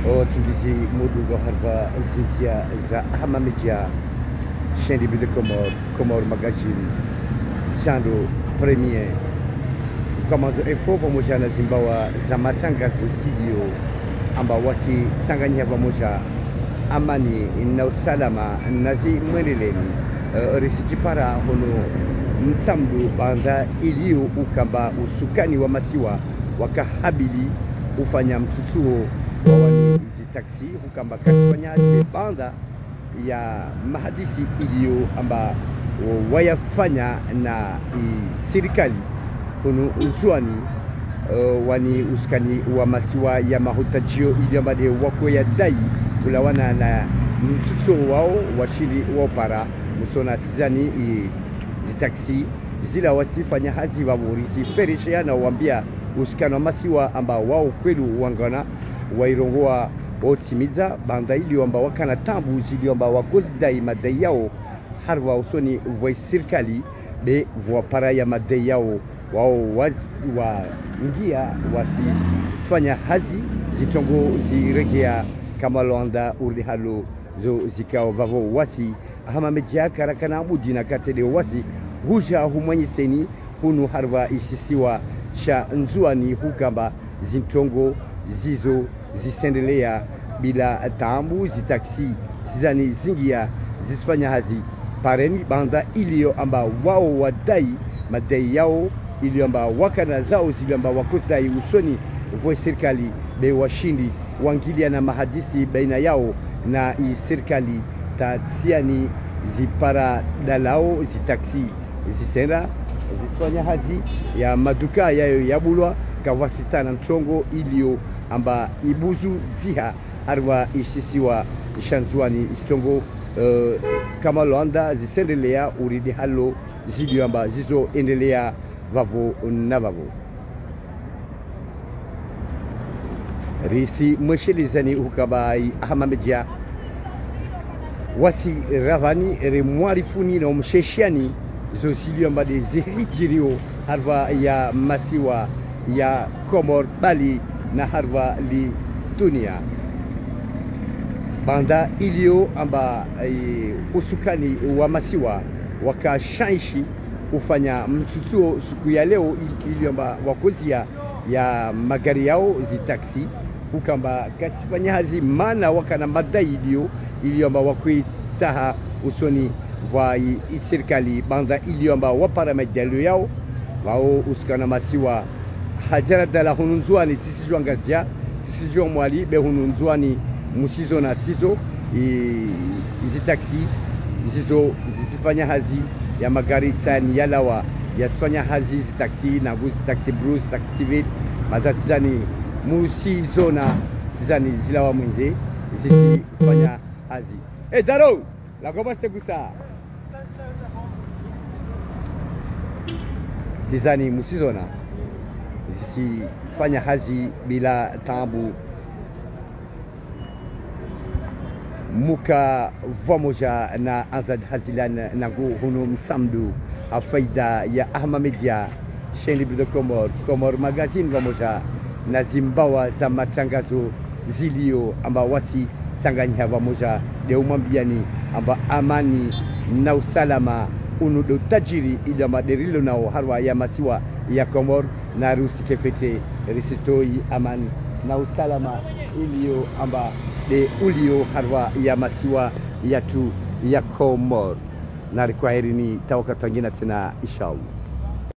Tungizi mudugo harva zizia za Ahmamejia chaîne de Comor Magazine Jando Premier Komando info pamoja na Zimbawa za matangazo studio ambao wasi Tanganyika pamoja amani na usalama nazi mwendeleni risijipara hono mtamdu banda iliyo ukamba usukani wa masiwa wakahabili ufanya mtutuo wa wani taksi ukamba kasifanya banda ya mahadisi iliyo amba wayafanya na serikali hono uzuani wani uskani wa masiwa ya mahutajio iliyo mbade wako ya dai ulawana na mtutuo wao washili wapara musona tizani taksi zila wasifanya hazi waburisi ferisha na wambia usikana masiwa amba wao kwelu wangana wairongoa otimiza banda ili amba wakana tambu zili amba wakozi dai madai yao harwa usoni wa serikali be wapara ya madai yao wao wa ngia wasifanya hazi zitongo ziregea kama Luanda urihalo zo zikao vavo wasi Ahmamejia karakana mujina katede wasi huja humanyiseni hunu harva isisiwa sha nzuani hukamba zintongo zizo zisendelea bila tambu zitaksi zizani zingia zisifanya hazi pareni banda iliyo amba wao wadai madai yao iliyo amba wakana zao ziliyo amba wakotai usoni voe serikali be washindi wangilia na mahadisi baina yao na serikali tatsiani zipara dalao zitaksi zisenda zifanya hazi ya maduka yayo yabulwa kawasitana nchongo iliyo amba ibuzu ziha arwa isisiwa shanzuani istongo kama Luanda zisendelea uridi halo ziliyo amba zizo endelea vavo na vavo risi mshelizani ukabai Ahmamejia wasi ravani remwarifuni na msheshiani zosiliyo mbade zihijirio harva ya masiwa ya Komor Bali na harva li dunia banda iliyo amba usukani wa masiwa wakashaishi ufanya mtutuo siku ya leo iliyo amba wakozia ya magari yao zitaksi ukamba kasifanya hazi mana wakana madai iliyo amba wakuitaha usoni wa serikali banda iliyo amba wapara majalo yao wao uskana masiwa hajara dala hununzuani tisijua ngazia tisijua mwali be hununzuani musizo na tizo izi taksi zizo zisifanya hazi ya magari tani yalawa yasifanya hazi taksi na guzi taksi bruce taksi vid mazatizani musizo na tizani zilawa mwenze zisifanya hazi daro la goma stegusa tizani musizo na zisifanya hazi bila tambu muka vamoja na Azad Hazilan nangu hunu msamdu afaida ya Ahmamejia chaîne de Comor Magazine vamoja na Zimbawa za matangazo zilio amba wasi Tanganyika vamoja de umambiani amba amani na usalama unudo tajiri ila maderilo nao harwa ya masiwa ya Komor na rusi kefete risitoi amani na usalama iliyo amba de ulio harwa ya masiwa yatu ya Komor na kwaherini tawaka tangina tena inshallah.